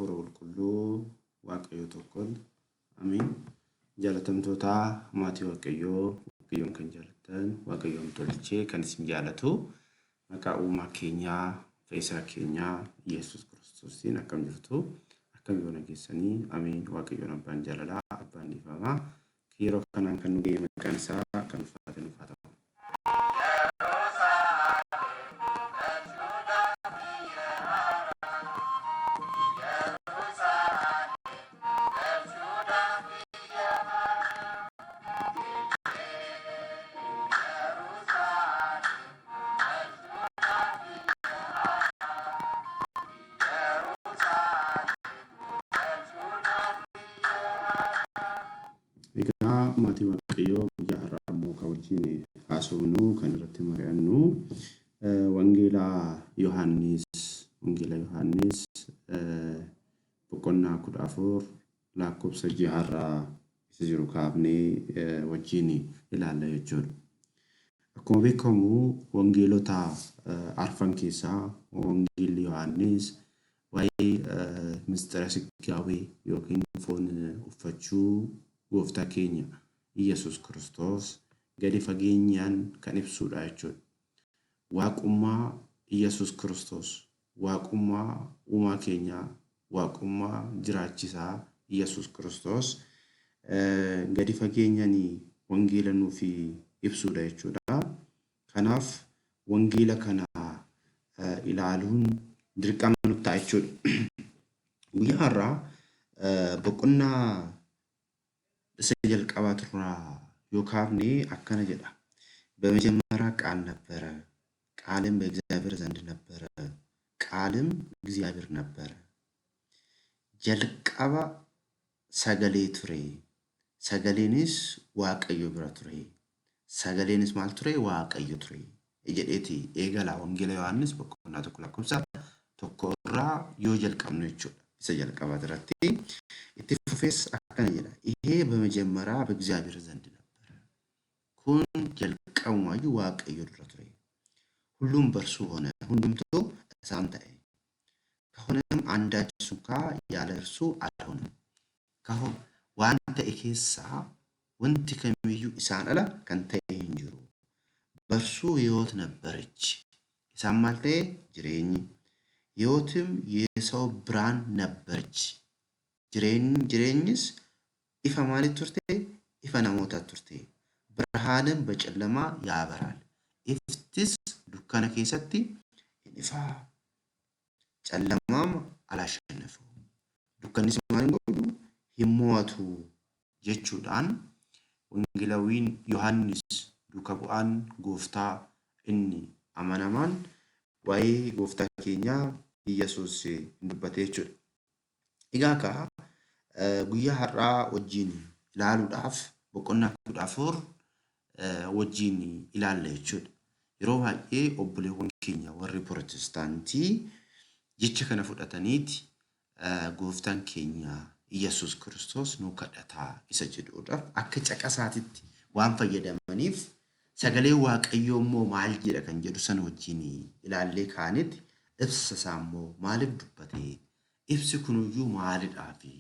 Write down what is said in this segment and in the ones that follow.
hafuura qulqulluu waaqayyo tokkoon amiin. Jaalatamtoota maatii waaqayyoon kan jaalatan waaqayyoon tolchee kan isin jaalatu maqaa uumaa keenyaa fayyisaa keenyaa Yesuus Kiristoosiin akkam jirtu akkam yoo nageessanii amiin. Waaqayyoon abbaan jaalalaa abbaan dhiifamaa yeroo kanaan kan nu ga'e maqaan isaa kan ulfaatan uffatamu. Egaa maatii waaqayyoo guyyaa har'aa immoo kan wajjin haasofnu kan irratti mari'annu wangeela Yohaannis boqonnaa 14 lakkoofsa 6 irraa isa jiru kaafnee wajjin ilaalla jechuudha. Akkuma beekamu wangeelota arfan keessaa wangeelli Yohaannis waa'ee mistira siggaawee yookiin foon uffachuu gooftaa keenya Yesuus Kiristoos gadi fageenyaan kan ibsudha jechuudha. Waaqummaa Yesuus Kiristoos, waaqummaa uumaa keenyaa, waaqummaa jiraachisaa Yesuus Kiristoos gadi fageenyaan wangeela nuuf ibsudha jechuudha. Kanaaf wangeela kana ilaaluun dirqama nutti ta'a jechuudha. Guyyaa har'aa boqonnaa jalqabaa turraa yoo kaafne akkana jedha. በመጀመሪያ ቃል ነበረ፣ ቃልም በእግዚአብሔር ዘንድ ነበረ፣ ቃልም እግዚአብሔር ነበረ። ጀልቀባ ሰገሌ ቱሬ፣ ሰገሌንስ ዋቀዮ ብረ ቱሬ፣ ሰገሌንስ ማል ቱሬ ዋቀዮ ቱሬ እጀዴቲ ኤገላ ወንጌላ ዮሐንስ በቆና ተኩላኩምሳ ተኮራ ዮ ጀልቀም ነው ይችላል። isa jalqabaa irratti itti fufees akkana jedha. ይሄ በመጀመሪያ በእግዚአብሔር ዘንድ ነበረ፣ kun jalqabumayyuu waaqayyo dura ture፣ ሁሉም በእርሱ ሆነ፣ ሁሉም እሳን ta'e፣ ከሆነም አንዳች እንኳ ያለ እርሱ አልሆነም። waan ta'e keessaa wanti kamiyyuu isaan ala kan ta'e hin jiru። በእርሱ ሕይወት ነበረች፣ isaan maal ta'e jireenyi፣ ሕይወትም የሰው ብርሃን ነበረች። ጅሬኝስ ኢፈ ማለት ቱርቴ ኢፈ ናሞታ ቱርቴ፣ ብርሃንም በጨለማ ያበራል፣ ኢፍትስ ዱካነ ኬሰቲ ኢፋ፣ ጨለማም አላሸነፈው፣ ዱካንስ ማን ጎዱ ይሞቱ jechuudhaan wangeelawiin Yohaannis duuka bu'aan gooftaa inni amanamaan waa'ee gooftaa keenyaa Yesuus dubbatee jechuudha. Egaa ka guyyaa har'aa wajjin ilaaluudhaaf boqonnaa 14 wajjin ilaalla jechuudha. Yeroo baay'ee obboleewwan keenya warri Pirotestaantii jecha kana fudhataniiti gooftaan keenya Yesuus Kiristoos nu kadhataa isa jedhuudha. Akka caqasaatitti waan fayyadamaniif sagalee waaqayyoo immoo maal jedha kan jedhu sana wajjin ilaallee kaanitti ibsa isaa immoo maaliif dubbatee, ibsi kunuyyuu maalidhaafi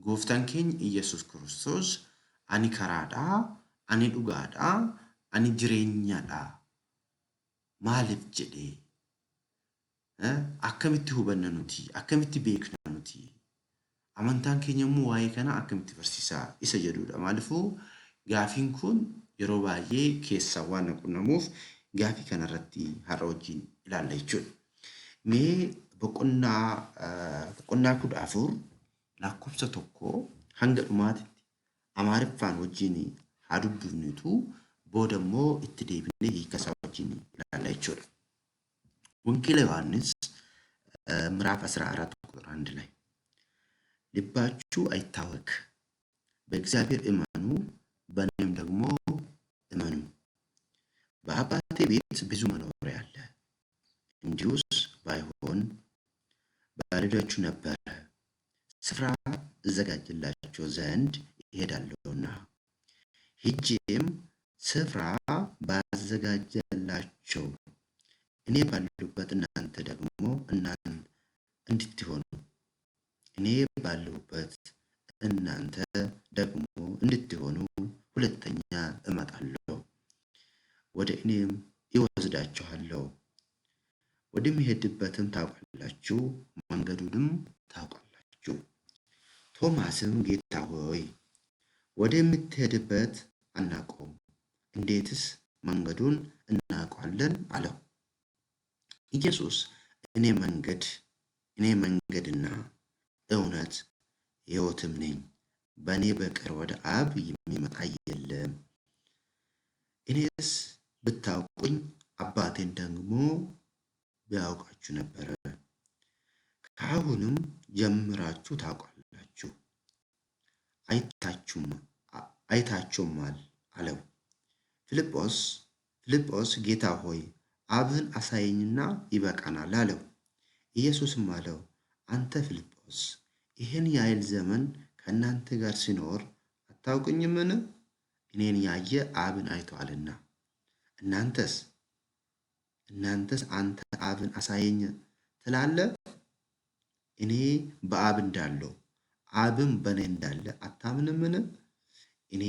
gooftaan keenya Yesuus Kiristoos ani karaadhaa, ani dhugaadhaa, ani jireenyaadhaa maaliif jedhee akkamitti hubanna nuti, akkamitti beekna nuti, amantaan keenya immoo waa'ee kana akkamitti barsiisaa isa jedhuudha. Maaliifuu gaafiin kun yeroo baay'ee keessa waan qunnamuuf gaafii kanarratti har'a wajjin ilaalla jechuudha. Mee boqonnaa 14 lakkoofsa 1 hanga dhumaatitti Amaariffaan wajjin haa dubbifnutu booda immoo itti deebinee hiikasaa wajjin ilaalla jechuudha. Wangeela Yohaannis ምዕራፍ 14 ቁጥር 1 ላይ ልባችሁ አይታወክ፣ በእግዚአብሔር እመኑ፣ በእኔም ደግሞ እመኑ። በአባቴ ቤት ብዙ መኖሪያ አለ፣ እንዲሁስ ባይሆን ባልሄዳችሁ ነበረ። ስፍራ እዘጋጅላችሁ ዘንድ እሄዳለሁና፣ ሄጄም ስፍራ ባዘጋጀላችሁ እኔ ባለሁበት እናንተ ደግሞ እንድትሆኑ እኔ ባለሁበት እናንተ ደግሞ እንድትሆኑ ሁለተኛ እመጣለሁ፣ ወደ እኔም ይወስዳችኋለሁ። ወደሚሄድበትም ታውቃላችሁ፣ መንገዱንም ታውቃላችሁ። ቶማስም ጌታ ሆይ ወደምትሄድበት አናውቀውም፣ እንዴትስ መንገዱን እናውቀዋለን? አለው። ኢየሱስ እኔ መንገድና እውነት ሕይወትም ነኝ፣ በእኔ በቀር ወደ አብ የሚመጣ የለም። እኔስ ብታውቁኝ አባቴን ደግሞ ቢያውቃችሁ ነበረ፣ ከአሁንም ጀምራችሁ ታውቃላችሁ፣ አይታችሁማል አለው። ፊልጶስ ጌታ ሆይ አብን አሳየኝና ይበቃናል አለው። ኢየሱስም አለው፣ አንተ ፊልጶስ ይህን ያህል ዘመን ከእናንተ ጋር ሲኖር አታውቁኝምን? እኔን ያየ አብን አይቷልና። እናንተስ አንተ አብን አሳየኝ ትላለህ? እኔ በአብ እንዳለው አብም በእኔ እንዳለ አታምንምን? እኔ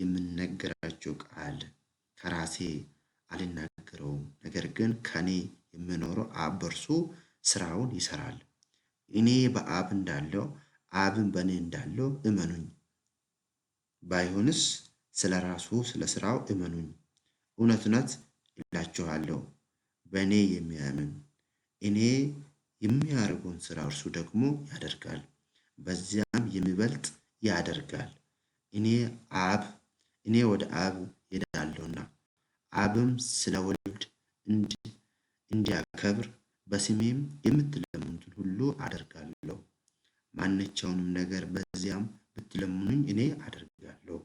የምነግራቸው ቃል ከራሴ አልናገረውም፣ ነገር ግን ከኔ የሚኖረው አብ በእርሱ ስራውን ይሰራል። እኔ በአብ እንዳለው አብም በእኔ እንዳለው እመኑኝ። ባይሆንስ ስለ ራሱ ስለ ስራው እመኑኝ። እውነት እውነት እላችኋለሁ በእኔ የሚያምን እኔ የሚያደርገውን ስራ እርሱ ደግሞ ያደርጋል፣ በዚያም የሚበልጥ ያደርጋል። እኔ ወደ አብ ሄዳለሁና አብም ስለ ወልድ እንዲያከብር በስሜም የምትለምኑትን ሁሉ አደርጋለሁ። ማናቸውንም ነገር በዚያም ብትለምኑኝ እኔ አደርጋለሁ።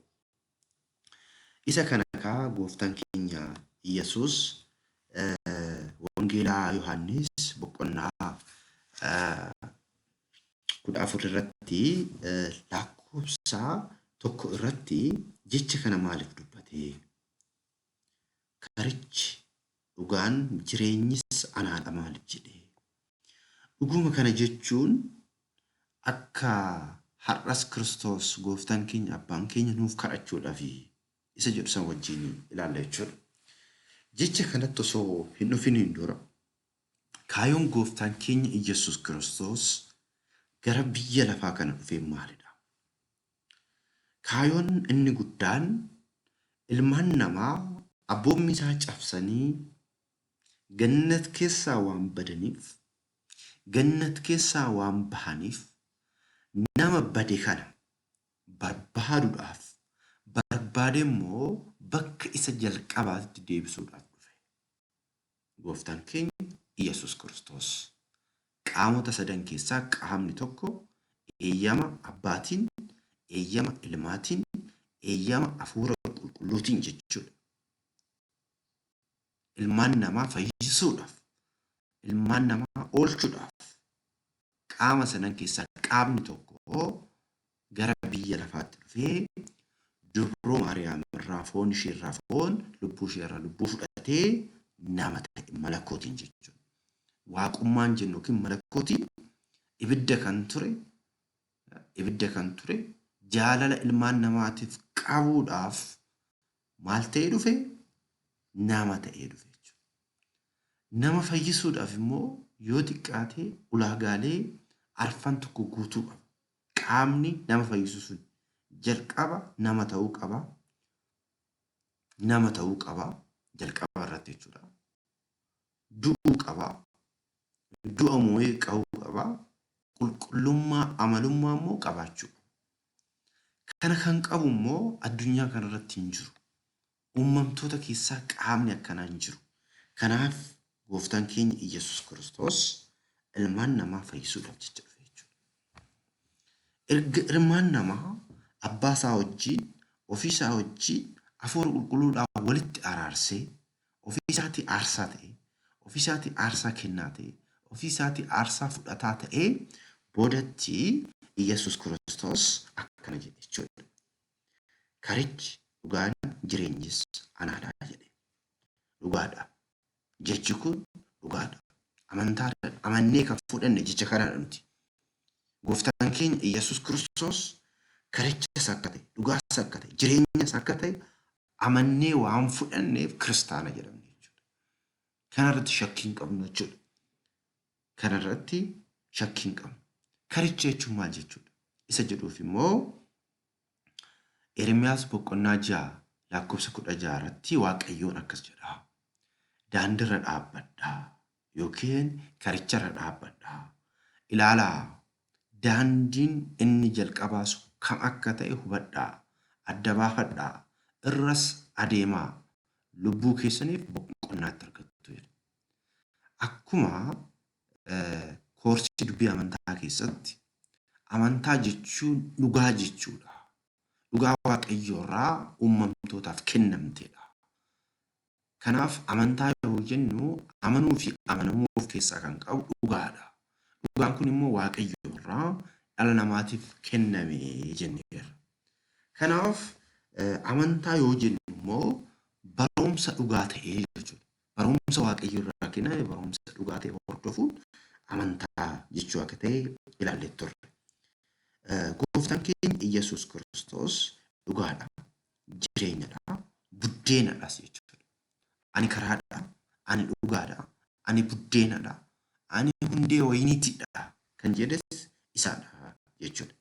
isa kana kaa gooftaan keenya Yesuus wangeelaa Yohaannis boqonnaa 14 irratti lakkoofsa 1 irratti jecha kana maaliif dubbate? Karichi dhugaan jireenyis anaadha maaliif jedhe? Dhuguma kana jechuun akka har'as Kiristoos gooftaan keenya abbaan keenya nuuf kadhachuudhaaf isa jedhu san wajjin ilaalla jechuudha. Jecha kanatti osoo hin dhufiniin dura kaayoon gooftaan keenya Iyyasuus Kiristoos gara biyya lafaa kana dhufee maalidha? Kaayoon inni guddaan ilmaan namaa abboommi isaa cabsanii gannat keessaa waan badaniif, gannat keessaa waan bahaniif nama bade kana barbaaduudhaaf barbaade immoo bakka isa jalqabaatti deebisuudhaaf dhufe. Gooftaan keenya Iyyasuus Kiristoos qaamota sadan keessaa qaamni tokko eeyyama abbaatiin, eeyyama ilmaatiin, eeyyama hafuura qulqulluutiin jechuudha. Ilmaan namaa fayyisuudhaaf, ilmaan namaa oolchuudhaaf qaama sadan keessaa qaamni tokko gara biyya lafaatti dhufee dubroo Maariyaam irraa foon ishee irraa foon, lubbuu ishee irraa lubbuu fudhatee nama ta'e malakootiin jechuudha. Waaqummaan jennu yookiin malakootiin ibidda kan ture jaalala ilmaan namaatiif qabuudhaaf maal ta'ee dhufe? Nama ta'ee dhufe jechuudha. Nama fayyisuudhaaf immoo yoo xiqqaate ulaagaalee arfan tokko guutuu qaba. Qaamni nama fayyisu sun jalqaba nama ta'uu qaba. Nama ta'uu qaba jalqaba irratti jechuudha. Du'uu qaba. Du'a moo'ee qabuu qaba. Qulqullummaa amalummaa immoo qabaachuu qaba. Kana kan qabu immoo addunyaa kanarratti hin jiru. Uumamtoota keessaa qaamni akkanaa hin jiru. Kanaaf gooftaan keenya Iyyasuus Kiristoos ilmaan namaa fayyisuudhaaf jecha dhufe jechuudha. Erga ilmaan namaa abbaa isaa wajjin, ofii isaa wajjin hafuura qulqulluudhaan walitti araarsee, ofii isaatii aarsaa ta'e, ofii isaatii aarsaa kennaa ta'e, ofii isaatii aarsaa fudhataa ta'ee boodatti Iyyasuus Kiristoos akkana jedhe jechuudha. Karichi dhugaan jireenyis anaadha jedhe. Dhugaadha. Jechi kun dhugaadha. Amantaadha. Amannee kan fudhanne jecha kanaadha nuti. Gooftaan keenya Yesuus Kiristoos karichas akka ta'e, dhugaas akka ta'e, jireenyas akka ta'e amannee waan fudhanneef kiristaana jedhamne jechuudha. Kanarratti shakkii hin qabnu jechuudha. Kanarratti shakkii hin qabnu. Karicha jechuun maal jechuudha? Isa jedhuuf immoo Ermiyaas boqonnaa 6 lakkoofsa 16 irratti Waaqayyoon akkas jedha. Daandiirra dhaabbadhaa yookiin karicharra dhaabbadhaa. Ilaalaa daandiin inni jalqabaa sun kam akka ta'e hubadhaa. Adda baafadhaa. Irras adeemaa. Lubbuu keessaniif boqonnaatti argattu jedha. Akkuma koorsii dubbii amantaa keessatti amantaa jechuun dhugaa jechuudha. Dhugaa Waaqayyoorraa uumamtootaaf kennamteedha. Kanaaf amantaa yoo jennu amanuu fi amanamuu of keessaa kan qabu dhugaadha. Dhugaan kun immoo Waaqayyoorraa dhala namaatiif kenname jenneera. Kanaaf amantaa yoo jennu immoo barumsa dhugaa ta'ee jechuudha. Barumsa Waaqayyoorraa kenname barumsa dhugaa ta'e hordofuun amantaa jechuu akka ta'e ilaallee turre. Gooftaan keenya Yesuus Kiristoos dhugaadha, jireenyadha, buddeenadhas jechuudha. Ani karaadha, ani dhugaadha, ani buddeenadha, ani hundee wayiniitidha kan jedhes isaadha jechuudha.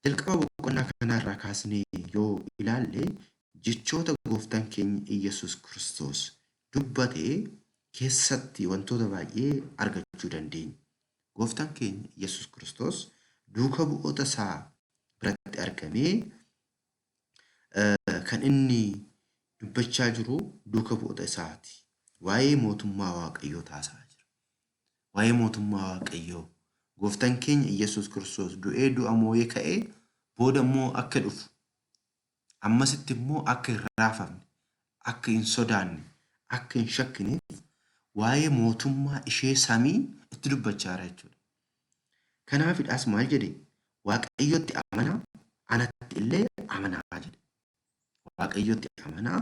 Jalqaba boqonnaa kanarraa kaasnee yoo ilaalle jechoota gooftaan keenya Yesuus Kiristoos dubbatee keessatti wantoota baay'ee argachuu dandeenya. Gooftaan keenya Yesuus Kiristoos duuka bu'oota isaa biratti argamee kan inni dubbachaa jiru duuka bu'oota isaati. Waa'ee mootummaa Waaqayyoo taasisaa jira. Waa'ee mootummaa Waaqayyoo gooftaan keenya Yesuus Kiristoos du'ee du'a moo'ee ka'ee booda immoo akka dhufu ammasitti immoo akka hin raafamne, akka hin sodaanne, akka hin shakkineef waa'ee mootummaa ishee samii itti dubbachaa jira jechuudha. Kanaafidhaas maal jedhe? Waaqayyotti amanaa, anatti illee amanaa jedhe. Waaqayyotti amanaa,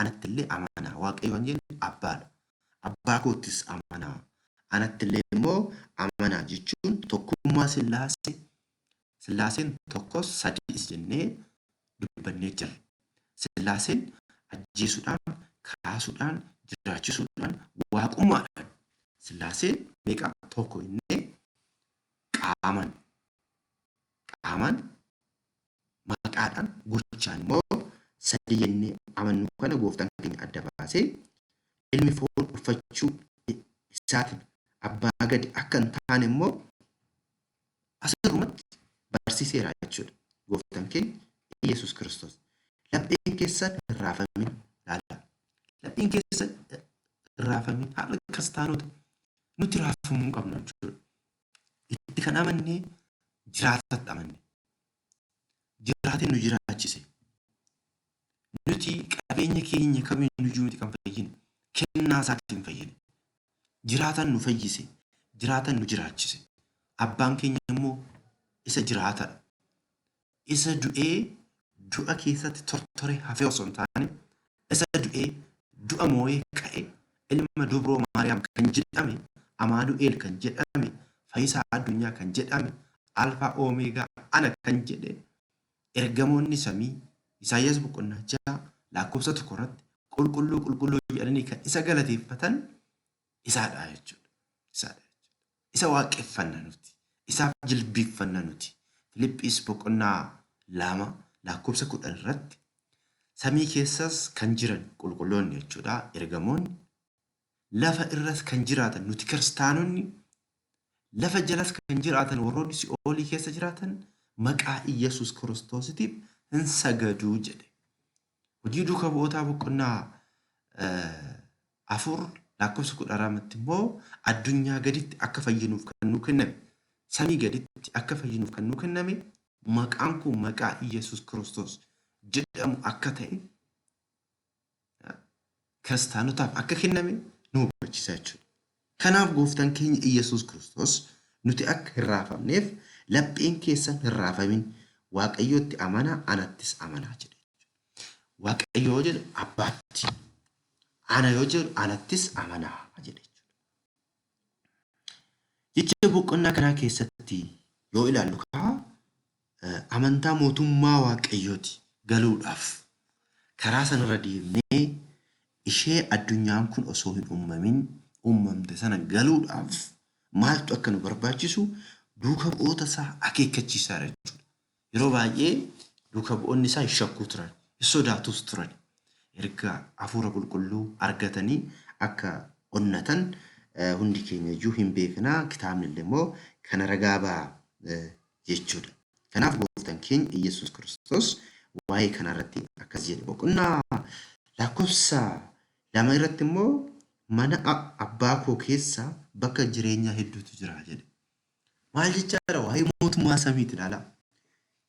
anatti illee amanaa. Waaqayyo waan jennu abbaadha. Abbaa koottis amanaa. Anatti illee immoo amanaa jechuun tokkummaa Sillaasee. Sillaaseen tokkos sadiis jennee dubbannee jirra. Sillaaseen ajjeesuudhaan, kaasuudhaan, jiraachisuudhaan, waaqummaadhaan. Sillaaseen meeqa? Tokko innee qaaman maqaadhaan gochaan immoo sadii jennee amannu kana gooftaan keenya adda baasee ilmi foon uffachuu isaatiin abbaa gadi akka hin taane immoo asirrumatti barsiiseera jechuudha. Gooftaan keenya Yesuus Kiristoos lapheen keessan hin raafamin laala. Lapheen keessan hin raafamin haala kiristaanota nuti raafamuu hin qabnu jechuudha. Itti kan amannee jiraatatti amanne. Jiraatee nu jiraachise. Nuti qabeenya keenya kamiyyuu miti kan fayyine. Kennaa isaatiin fayyine. Jiraatan nu fayyise. Jiraatan nu jiraachise. Abbaan keenya immoo isa jiraatadha. Isa du'ee du'a keessatti tortore hafee osoo hin taane isa du'ee du'a moo'ee ka'e ilma dubroo Maariyaam kan jedhame Amaanu'eel kan jedhame Fayyisaa addunyaa kan jedhame Alfaa Oomeegaa ana kan jedhe ergamoonni samii Isaayyaas boqonnaa 6 lakkoofsa 1 irratti qulqulluu qulqulluu jedhanii kan isa galateeffatan isaadha jechuudha. Isaadha jechuudha. Isa waaqeffanna nuti. Isaaf jilbiiffanna nuti. Filiphis boqonnaa 2 lakkoofsa 10 irratti samii keessas kan jiran qulqulloonni jechuudha. Ergamoonni lafa irras kan jiraatan nuti kiristaanonni lafa jalas kan jiraatan warroonni si'oolii keessa jiraatan maqaa Yesuus Kiristoosiitiif hin sagaduu jedhe. Hojii duuka bu'ootaa boqonnaa 4 lakkoofsa 12 immoo addunyaa gaditti akka fayyinuuf kan nu kenname samii gaditti akka fayyinuuf kan nu kenname maqaan kun maqaa Yesuus Kiristoos jedhamu akka ta'e kiristaanotaaf akka kenname nu hubachiisa jechuudha. Kanaaf gooftaan keenya Yesuus Kiristoos nuti akka hin raafamneef lapheen keessan hin raafamin Waaqayyotti amanaa anattis amanaa jedhe. Waaqayyo yoo jedhu abbaatti, ana yoo jedhu anattis amanaa jedhe. Jecha boqonnaa kanaa keessatti yoo ilaallu amantaa mootummaa waaqayyooti galuudhaaf karaa sanarra deemnee ishee addunyaan kun osoo hin uumamte sana galuudhaaf maaltu akka nu barbaachisu duuka bu'oota isaa akeekkachiisaa jechuudha. Yeroo baay'ee duuka bu'oonni isaa shakkuu turan, sodaatus turan. Erga hafuura qulqulluu argatanii akka onnatan hundi keenya iyyuu hin beeknaa. Kitaabni illee immoo kana ragaa ba'a jechuudha. Kanaaf gooftaan keenya Iyyasuus Kiristoos waa'ee kanarratti akkas jedhe boqonnaa lakkoofsa 2 irratti immoo mana abbaa koo keessa bakka jireenyaa hedduutu jira jedhe. Maal jechaadha? Waa'ee mootummaa samiiti ilaala.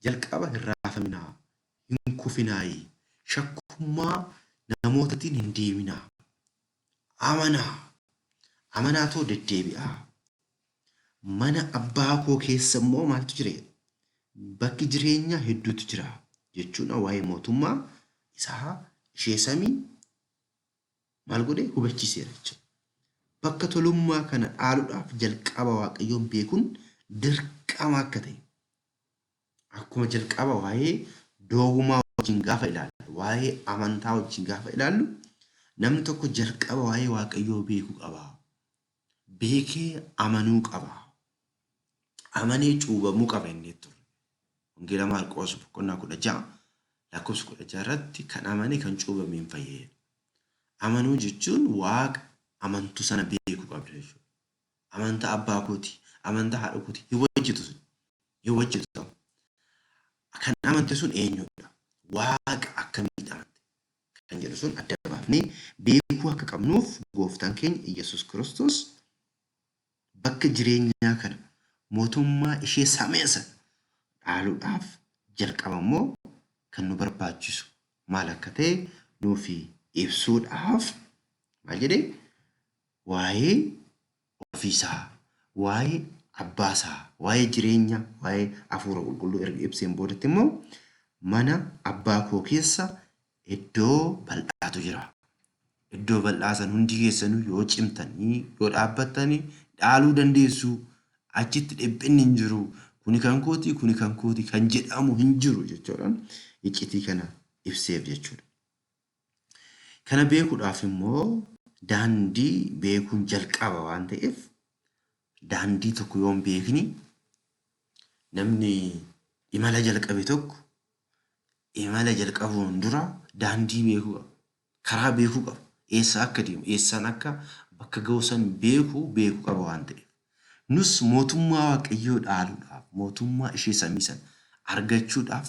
Jalqaba hin raafaminaa, hin kufinaayi, shakkummaa namootatiin hin deeminaa. Amanaatoo deddeebi'aa. Mana abbaa koo keessa immoo maaltu jira? Bakki jireenyaa hedduutu jira jechuudha. Waa'ee mootummaa isaa ishee samii maal godhee hubachiiseera jechuudha. Bakka tolummaa kana dhaaluudhaaf jalqaba waaqayyoon beekuun dirqama akka ta'e. Akkuma jalqaba waa'ee doogummaa wajjin gaafa ilaallu, waa'ee amantaa wajjin gaafa ilaallu, namni tokko jalqaba waa'ee waaqayyoo beekuu qaba. Beekee amanuu qaba. Amanee cuubamuu qaba inni turre. Wangeela Maarqos boqonnaa 16 lakkoofsa 16 irratti kan amane kan cuubame hin fayyadu. Amanuu jechuun waaqa amantuu sana beekuu qabda jechuudha. Amantaa abbaa kooti, amantaa haadha kooti hin hojjetu. Kan amante sun eenyudha? Waaqa akkamiidha amante? Kan jedhu sun adda baafnee beekuu akka qabnuuf gooftaan keenya Iyyasuus Kiristoos bakka jireenyaa kana mootummaa ishee sameessa dhaaluudhaaf jalqaba immoo kan nu barbaachisu maal akka ta'e nuufi ibsuudhaaf maal jedhee waa'ee ofiisaa, waa'ee abbaasaa, waa'ee jireenya, waa'ee hafuura qulqulluu erga ibseen boodatti immoo mana abbaa koo keessa iddoo bal'aatu jira. Iddoo bal'aa san hundi keessanuu yoo cimtanii, yoo dhaabbattanii dhaaluu dandeessu. Achitti dhiphinni hin jiru. Kuni kan kooti kan jedhamu hin jiru jechuudhaan iccitii kana ibseef jechuudha. Kana beekuudhaaf immoo daandii beekuun jalqaba waan ta'eef daandii tokko yoo hin beekni namni imala jalqabe tokko imala jalqabuun dura daandii beekuu qaba. Karaa beekuu qaba. Eessa akka deemu, eessaan akka bakka ga'u san beekuu qaba waan ta'eef. Nus mootummaa waaqayyoo dhaaluudhaaf, mootummaa ishee samii sana argachuudhaaf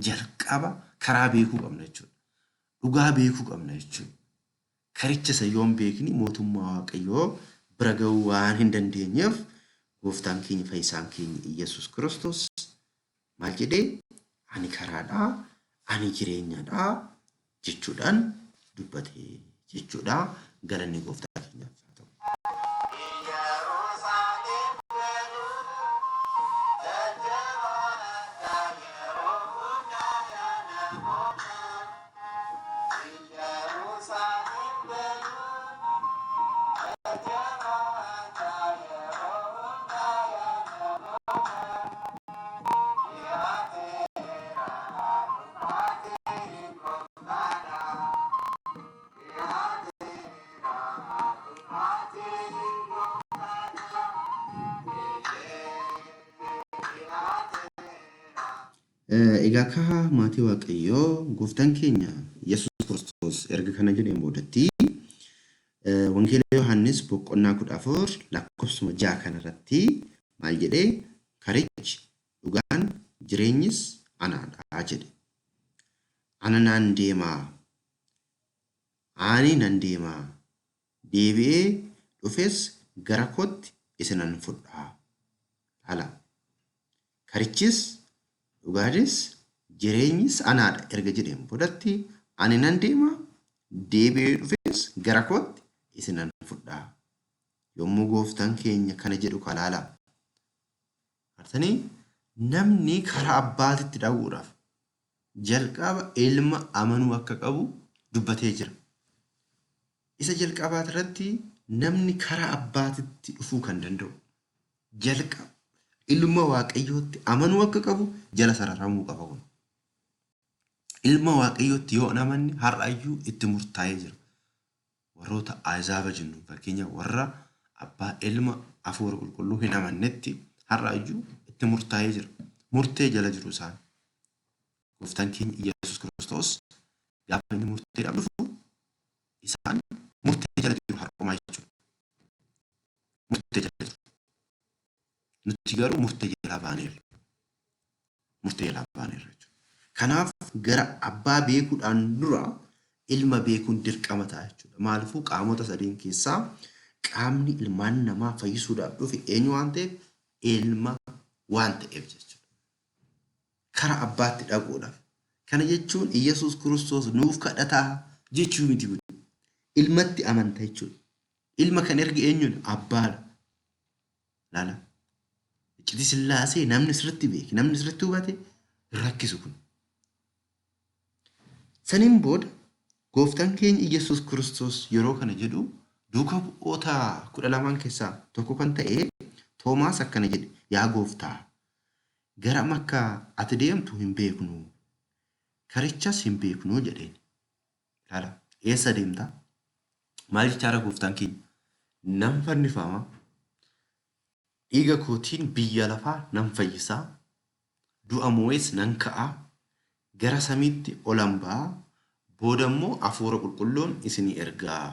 jalqaba karaa beekuu qabna jechuudha. Dhugaa beekuu qabna jechuudha. Karicha isa yoo hin beekni mootummaa waaqayyoo bira ga'uu waan hin dandeenyeef gooftaan keenya fayyisaan keenya Iyyasuus Kiristoos maal jedhee? Ani karaadhaa, ani jireenyadhaa jechuudhaan dubbate jechuudha. Galanni gooftaa keenyaaf haa ta'u. Egaa akka maatii waaqayyoo gooftaan keenya Yesuus Kiristoos erga kana jedheen boodatti wangeela Yohaannis boqonnaa 14 lakkoofsuma 6 kanarratti maal jedhee? Karichi, dhugaan, jireenyis anaadha jedhe. Ani nan deemaa, deebi'ee dhufes gara kootti isinan fudhaa. Hala. Karichis, dhugaanis, jireenyis anaadha erga jedheen boodatti ani nan deemaa, deebi'ee dhufes gara kootti isinan fudhaa. Yommuu gooftaan keenya kana jedhu kalaalaa. Artanii namni karaa abbaatitti dha'uudhaaf jalqaba ilma amanuu akka qabu dubbatee jira. Isa jalqabaat irratti namni karaa abbaatitti dhufuu kan danda'u jalqaba ilma waaqayyootti amanuu akka qabu jala sararamuu qaba kun. Ilma waaqayyootti yoo namanni har'ayyuu itti murtaa'ee jira. Warroota Ahzaaba jennu fakkeenya warra abbaa ilma hafuura qulqulluu hin amannetti har'ayyuu itti murtaa'ee jira. Murtee jala jiru isaan. Gooftaan keenya Yesuus Kiristoos gaafa inni murteedhaaf dhufu isaan murtee jala jiru har'umaa jechuudha. Murtee jala jiru. Nuti garuu murtee jalaa baaneerra. Murtee jalaa baaneerra jechuudha. Kanaaf gara abbaa beekuudhaan dura ilma beekuun dirqama ta'a jechuudha. Maaliifuu qaamota sadeen keessaa qaamni ilmaan namaa fayyisuudhaaf dhufe eenyu waan ta'eef ilma waan ta'eef jechuudha. Kara abbaatti dhaquudhaaf. Kana jechuun Yesuus Kiristoos nuuf kadhataa jechuu miti kun. Ilmatti amanta jechuudha. Ilma kan erge eenyudha? Abbaadha. Laala. Iccitii Sillaasee namni sirriitti beeke, namni sirriitti hubate rakkisu kun. Saniin booda gooftaan keenya Yesuus Kiristoos yeroo kana jedhu duuka bu'oota 12 keessaa tokko kan ta'e Toomaas akkana jedhe, yaa gooftaa gara makka ati deemtu hin beeknu, karichas hin beeknu jedheen. Laala, eessa deemta? Maal jechaadha gooftaan keenya? Nan fannifama, dhiiga kootiin biyya lafaa nan fayyisaa, du'a moo'es nan ka'aa, gara samiitti olan ba'aa, booda immoo hafuura qulqulluun isinii ergaa.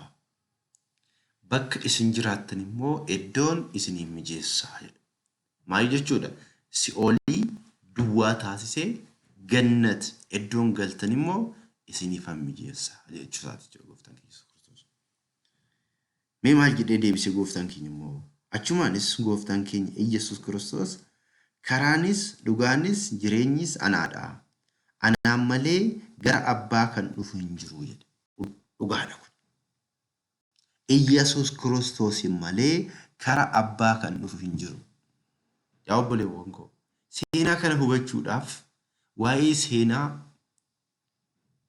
Bakka isin jiraattan immoo iddoon isinii mijeessaa jedha. Maal jechuudha? Si'oolii duwwaa taasisee gannat iddoon galtan immoo isiniifan mijeessaa jechuusaati jechuudha gooftaan keenya Yesuus Kiristoos. Mee maal jedhee deebisee gooftaan keenya immoo? Achumaanis gooftaan keenya Yesuus Kiristoos karaanis dhugaanis jireenyis anaadha. Anaan malee gara abbaa kan dhufu hin jiru jedhe. Dhugaadha kun. Yesuus Kiristoos malee kara abbaa kan dhufu hin jiru. Yaa obboleewwan koo, seenaa kana hubachuudhaaf waa'ee seenaa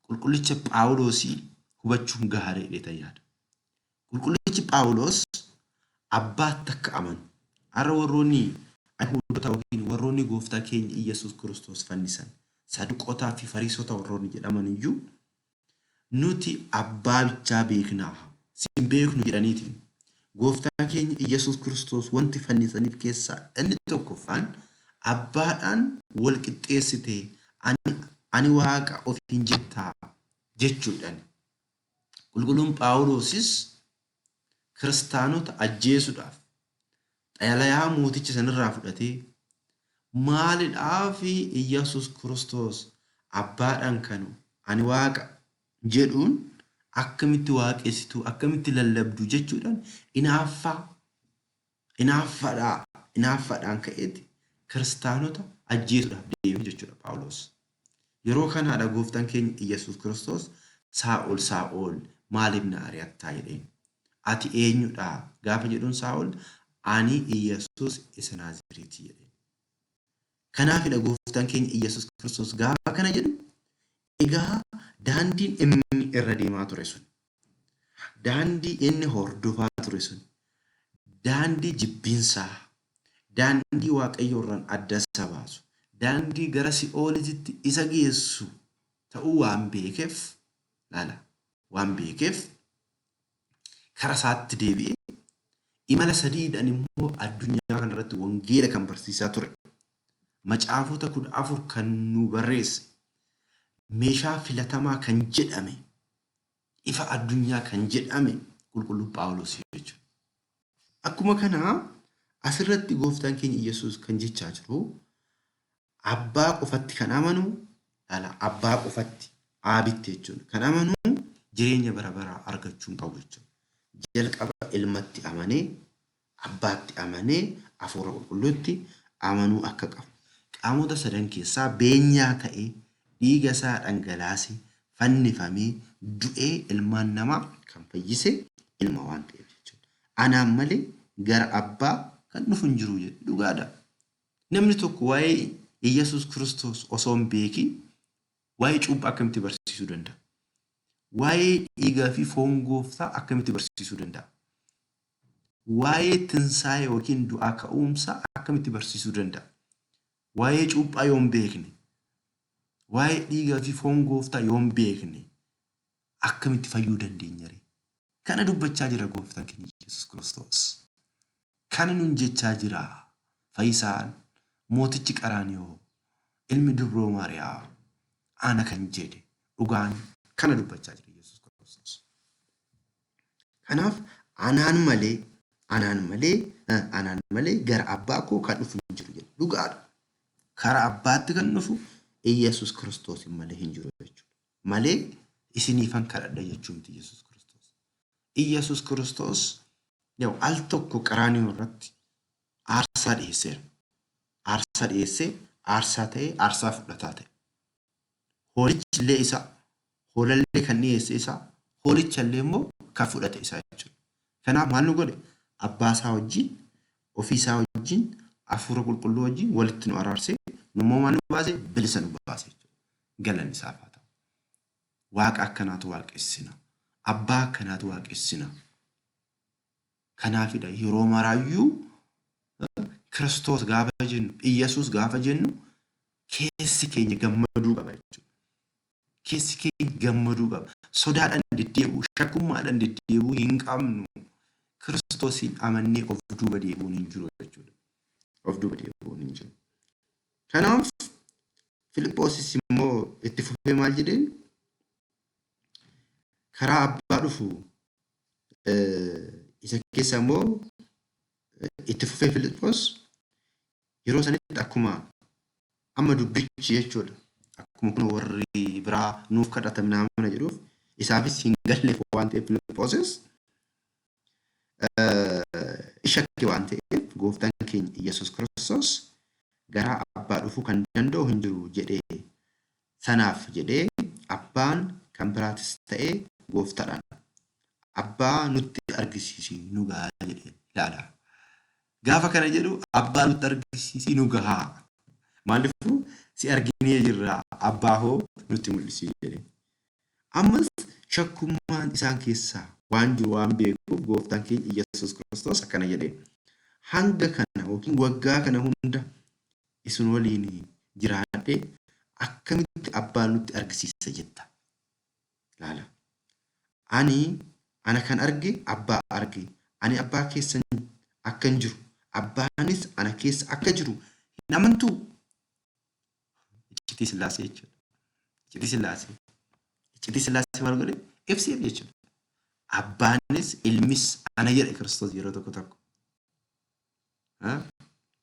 qulqullicha Phaawulosii hubachuun gaariidha tayaadha. Qulqullichi Phaawulos abbaatti akka amanu, har'a warroonni Ayhuudota yookiin warroonni gooftaa keenya Yesuus Kiristoos fannisan, Saduqootaa fi Fariisota warroonni jedhaman iyyuu nuti abbaa bichaa beeknaa, sin beeknu jedhaniitiin gooftaa keenya Yesuus Kiristoos wanti fannisaniif keessaa inni tokkoffaan abbaadhaan wal qixxeessitee ani waaqa ofiin jettaa jechuudhaan. Qulqulluun Phaawulosis kiristaanota ajjeesuudhaaf xalayaa mooticha sanirraa fudhatee maalidhaaf Yesuus Kiristoos abbaadhaan kanu ani waaqa jedhuun akkamitti waaqessitu, akkamitti lallabdu jechuudhaan inaaffaadhaan ka'eeti kiristaanota ajjeesuudhaaf deeme jechuudha Phaawulos. Yeroo kanaadha gooftaan keenya Yesuus Kiristoos Saa'ol maaliif na ari'attaa jedheen. Ati eenyudha gaafa jedhuun Saa'ol ani Yesuus isa Naaziriiti jedheen. Kanaafidha gooftaan keenya Yesuus Kiristoos gaafa kana jedhu egaa daandiin inni irra deemaa ture sun, daandii inni hordofaa ture sun, daandii jibbiinsaa, daandii waaqayyo irraan adda isa baasu, daandii gara si'oolitti isa geessu ta'uu waan beekeef, laala waan beekeef kara isaatti deebi'ee imala sadiidhaan immoo addunyaa kanarratti wangeela kan barsiisaa ture. Macaafota 14 kan nu barreesse, meeshaa filatamaa kan jedhame, ifa addunyaa kan jedhame qulqulluu Phaawulos jechuudha. Akkuma kana asirratti gooftaan keenya Yesuus kan jechaa jiru abbaa qofatti kan amanu, abbaa qofatti aabitti jechuudha. Kan amanu jireenya bara baraa argachuu qabu jechuudha. Jalqaba ilmatti amanee, abbaatti amanee, hafuura qulqulluutti amanuu akka qabu. Qaamota sadan keessaa beenyaa ta'ee dhiiga isaa dhangalaasee fannifamee du'ee ilmaan namaa kan fayyise ilma waan ta'eef jechuudha. Anaan malee gara abbaa kan dhufu hin jiru jedhu dhugaadha. Namni tokko waa'ee Yesuus Kiristoos osoo hin beekin waa'ee cuuphaa akkamitti barsiisuu danda'a? Waa'ee dhiigaa fi foon gooftaa akkamitti barsiisuu danda'a? waa'ee tinsaa'ee yookiin du'aa ka'umsaa akkamitti barsiisuu danda'a? Waa'ee cuuphaa yoo hin beekne, waa'ee dhiigaa fi foon gooftaa yoo hin beekne akkamitti fayyuu dandeenya? Kana dubbachaa jira gooftaan keenya Yesuus Kiristoos. Kana nun jechaa jira Fayyisaan mootichi Qaraaniyoo ilmi Dubroo Maariyaam ana kan jedhe dhugaan kana dubbachaa jira Yesuus Kiristoos. Kanaaf anaan malee gara abbaa koo kan dhufu hin jiru jedhe. Dhugaadha. Karaa abbaatti kan dhufu Yesuus Kiristoos malee hin jiru jechuudha. Malee isiniifan kadhadha jechuun miti Yesuus Kiristoos. Yesuus Kiristoos al tokko Qaraaniyoo irratti aarsaa dhiyeesseera. Aarsaa dhiyeessee aarsaa ta'ee aarsaa fudhataa ta'e. Hoolichi illee isaa, hoolallee kan dhiyeesse isaa, hoolicha illee immoo kan fudhate isaa jechuudha. Kanaaf maal nu godhe? Abbaa isaa wajjin, ofii isaa wajjin, hafuura qulqulluu wajjin walitti nu araarsee nummoo maal nu baase? Bilisa nu baase jechuudha. Galanni isaaf haa ta'u. Waaqa akkanaatu waaqessina. Abbaa akkanaatu waaqessina. Kanaafidha yeroo maraayyuu Kiristoos gaafa jennu, Iyyasuus gaafa jennu keessi keenya gammaduu qaba jechuudha. Keessi keenya gammaduu qaba. Sodaadhaan deddeebi'uu, shakkummaadhaan deddeebi'uu hin qabnu. Kiristoosiin amannee of duuba deebi'uun hin jiru jechuudha. Of duuba deebi'uun hin jiru. Kanaaf Filiphoosis immoo itti fufee maal jedheen? Karaa abbaa dhufu isa keessa immoo itti fufee Filiphoos yeroo sanitti akkuma amma dubbichi jechuudha. Akkuma kun warri biraa nuuf kadhatan naamana jedhuuf isaafis hin galleef waan ta'eef Filiphoosis shakke waan ta'eef gooftaan keenya Iyyasuus Kiristoos gara abbaa dhufuu kan danda'u hin jiru jedhee sanaaf jedhee abbaan kan biraatis ta'ee gooftaadhaan abbaa nutti argisiisi nu gahaa jedhee ilaala. Gaafa kana jedhu abbaa nutti argisiisi nu gahaa. Maaliifuu si arginee jirra abbaa hoo nutti mul'isi jedhee. Ammas shakkummaan isaan keessaa waan jiru waan beekuuf gooftaan keenya Iyyasuus Kiristoos akkana jedhee hanga kana yookiin waggaa kana hunda isin waliin jiraadhee akkamitti abbaa nutti argisiisa jetta. Laala. Ana kan arge abbaa arge. Ani abbaa keessa akkan jiru. Abbaanis ana keessa akka jiru hin amantuu. Iccitii Sillaasee jechuudha. Iccitii Sillaasee maal godhe? Ibseef jechuudha. Abbaanis ilmis ana jedhe Kiristoos yeroo tokko tokko.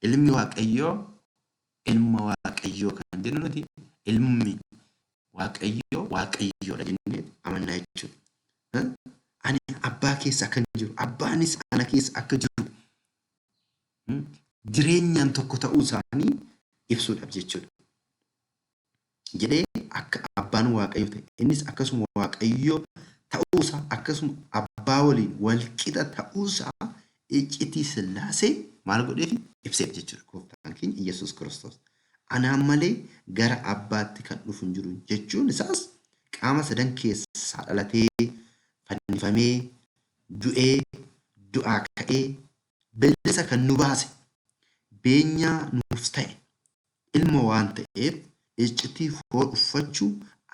Ilmi Waaqayyoo ilma Waaqayyoo kan jennu nuti ilmi Waaqayyoodha jennee amannaa jechuudha. Ani abbaa keessa akkan jiru, abbaanis ana keessa akka jiru jireenyaan tokko ta'uu isaanii ibsuudhaaf jechuudha. Jedhee akka abbaan Waaqayyoo ta'e innis akkasuma Waaqayyoo ta'uusaa akkasuma abbaa waliin wal qixa ta'uusaa iccitii Sillaasee maal godheef ibseef jechuudha. Gooftaan keenya Iyyasuus Kiristoos anaan malee gara abbaatti kan dhufu hin jiru jechuun isaas qaama sadan keessaa dhalatee fannifamee du'ee du'aa ka'ee bilisa kan nu baase beenyaa nuuf ta'e ilma waan ta'eef iccitii foon uffachuu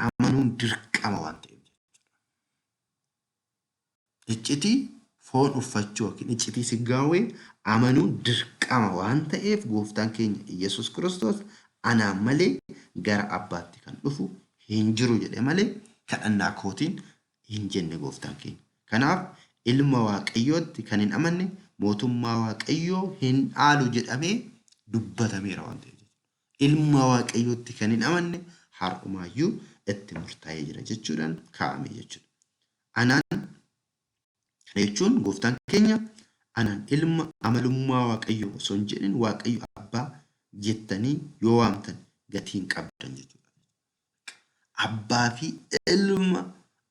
amanuun dirqama waan ta'eef iccitii foon uffachuu yookiin iccitii siggaawwee amanuun dirqama waan ta'eef gooftaan keenya Iyyasuus Kiristoos anaan malee gara abbaatti kan dhufu hin jiru jedhe malee kadhannaa kootiin hin jenne gooftaan keenya. Kanaaf ilma Waaqayyootti kan hin amanne mootummaa Waaqayyoo hin dhaalu jedhamee dubbatameera waan ta'eef. Ilma Waaqayyootti kan hin amanne har'umaayyuu itti murtaa'ee jira jechuudhaan kaa'ame jechuudha. Anaan kana jechuun gooftaan keenya anaan ilma amalummaa Waaqayyoo osoo hin jedhin Waaqayyo abbaa jettanii yoo waamtan gatii hin qabdan jechuudha. Abbaa fi ilma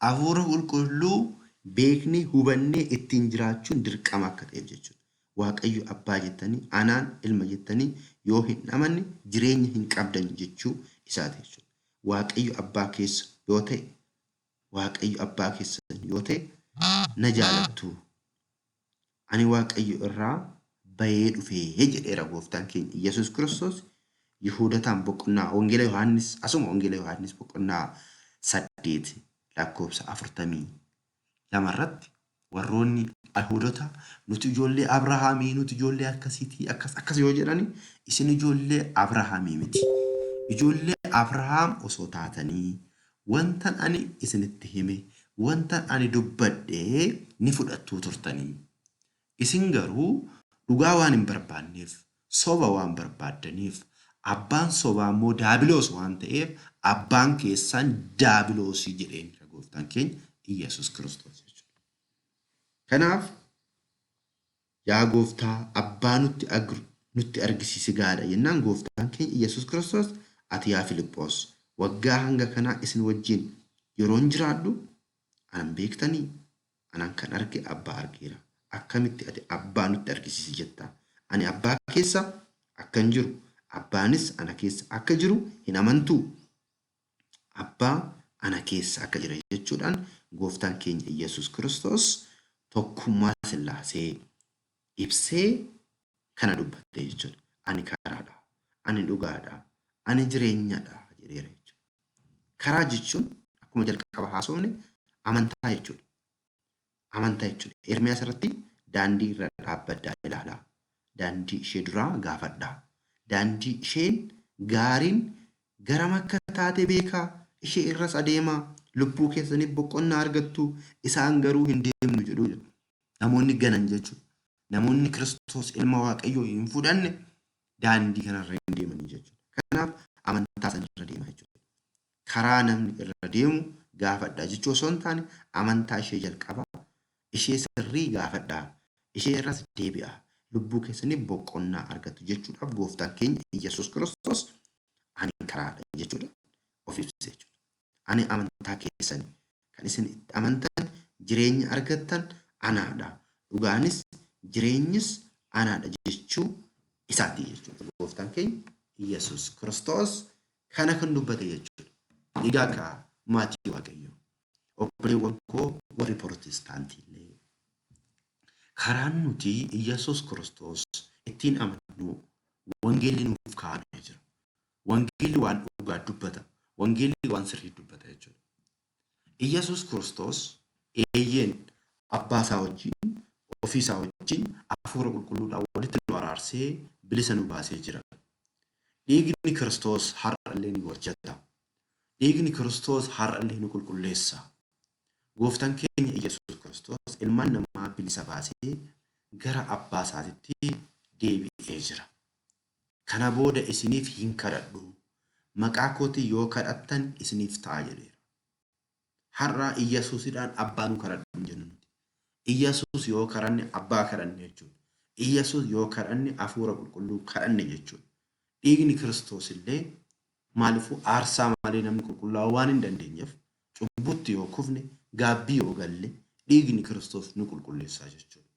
hafuura qulqulluu beeknee hubannee ittiin jiraachuun dirqama akka ta'eef jechuudha. Waaqayyo abbaa jettanii anaan ilma jettanii yoo hin amanne jireenya hin qabdan jechuu isaati jechuudha. Waaqayyo abbaa keessa yoo ta'e Waaqayyo abbaa keessan yoo ta'e na jaalattu ani waaqayyo irraa bayee dhufee jedheera gooftaan keenya Yesuus Kiristoos Yihuudataan boqonnaa Wangeela Yohaannis asuma Wangeela Yohaannis boqonnaa 8 lakkoofsa 42 irratti warroonni Ayhuudota nuti ijoollee Abrahaamii nuti ijoollee akkasiitii akkas yoo jedhani isin ijoollee Abrahaamii miti. Ijoollee Abrahaam osoo taatanii wantan ani isinitti hime wantan ani dubbadhee ni fudhattuu turtanii. Isin garuu dhugaa waan hin barbaanneef soba waan barbaaddaniif abbaan sobaa immoo daabiloos waan ta'eef abbaan keessan daabiloosii jedheen gooftaan keenya Iyesuus Kiristoos jechuudha. Kanaaf yaa gooftaa abbaa nutti argisiisi gaadha jennaan gooftaan keenya Iyesuus Kiristoos ati yaa Filiphos waggaa hanga kanaa isin wajjin yeroon jiraadhu anan beektanii anan kan arge abbaa argeera. Akkamitti ati abbaa nutti argisiisi jetta? Ani abbaa keessa akkan jiru abbaanis ana keessa akka jiru hin amantuu? Abbaa ana keessa akka jira jechuudhaan gooftaan keenya Iyesuus Kiristoos tokkummaa Sillaasee ibsee kana dubbate jechuudha. Ani karaadha, ani dhugaadha, ani jireenyadha jedheera jechuudha. Karaa jechuun akkuma jalqaba haasofne amantaa jechuudha. Amantaa jechuudha. Ermiyaas irratti daandii irra dhaabbadhaa ilaalaa. Daandii ishee duraa gaafadhaa. Daandii isheen gaariin garam akka taate beekaa. Ishee irras adeemaa. Lubbuu keessaniif boqonnaa argattu. Isaan garuu hin deemnu jedhu. Namoonni ganan jechuudha. Namoonni Kiristoos ilma Waaqayyoo hin fudhanne daandii kanarra hin deeman jechuudha. Kanaaf amantaa sana irra deemaa jechuudha. Karaa namni irra deemu gaafadhaa jechuu osoo hin taane amantaa ishee jalqabaa. Ishee sirrii gaafadhaa. Ishee irras deebi'aa. Lubbuu keessaniif boqonnaa argattu jechuudhaaf gooftaan keenya Iyesuus Kiristoos ani karaadha jechuudha. Of ibsee jechuudha. Ani amantaa keessan kan isin itti amantan jireenya argattan anaadha. Dhugaanis jireenyis anaadha jechuu isaati jechuudha. Gooftaan keenya Iyesuus Kiristoos kana kan dubbate jechuudha. Egaa maatii Waaqayyoo obboleewwan koo warri Pirootestaantii illee karaan nuti Iyesuus Kiristoos ittiin amannu wangeelli nuuf kaa'amee jira. Wangeelli waan dhugaa dubbata. Wangeelli waan sirrii dubbata jechuudha. Iyesuus Kiristoos eeyyeen abbaa isaa wajjin ofii isaa wajjin hafuura qulqulluudhaan walitti nu araarsee bilisa nu baasee jira. Dhiigni Kiristoos har'allee ni hojjeta. Dhiigni Kiristoos har'allee nu qulqulleessa. Gooftaan keenya Iyesuus Kiristoos ilmaan namaa bilisa baasee gara abbaa isaatitti deebi'ee jira. Kana booda isiniif hin kadhadhu. Maqaa kootii yoo kadhattan isiniif ta'a jedheera. Har'a Iyesuusidhaan abbaa nu kadhadhu hin jennu nuti. Iyesuus yoo kadhanne abbaa kadhanne jechuudha. Iyesuus yoo kadhanne hafuura qulqulluu kadhanne jechuudha. Dhiigni Kiristoos illee maaliifuu aarsaa malee namni qulqullaa'uu waan hin dandeenyeef cubbutti yoo kufne gaabbii yoo galle dhiigni Kiristoos nu qulqulleessaa jechuudha.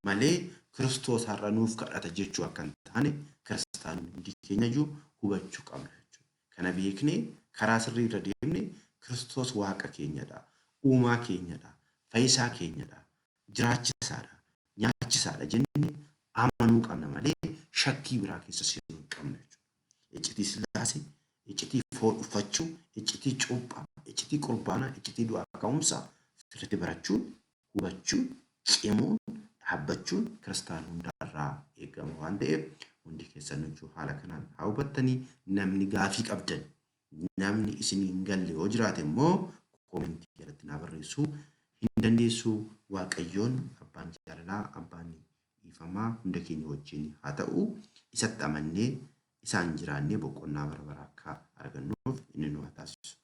Malee Kiristoos har'a nuuf kadhata jechuu akka hin taane kiristaanonni hundi keenya iyyuu hubachuu qabna jechuudha. Kana beeknee karaa sirrii irra deemnee Kiristoos waaqa keenyadha, uumaa keenyadha, fayyisaa keenyadha, jiraachisaadha, nyaachisaadha jennee amanuu qabna malee shakkii biraa keessa seenuu hin qabna jechuudha. Iccitii Sillaasee, iccitii foon uffachuu, iccitii cuuphaa, iccitii qurbaanaa, iccitii du'aa ka'umsaa sirriitti barachuun, hubachuun, cimuun, dhaabbachuun kiristaana hundaarraa eegama waan ta'eef hundi keessan haala kanaan haa hubattanii namni gaafii qabdan namni isin hin galle yoo jiraate immoo koomentii jalatti naa barreessuu hin dandeessu. Waaqayyoon abbaan jaalalaa abbaan dhiifamaa hunda keenya wajjin haa ta'u. Isatti amannee isaan jiraannee boqonnaa bara baraa akka argannuuf inni nu haa taasisu.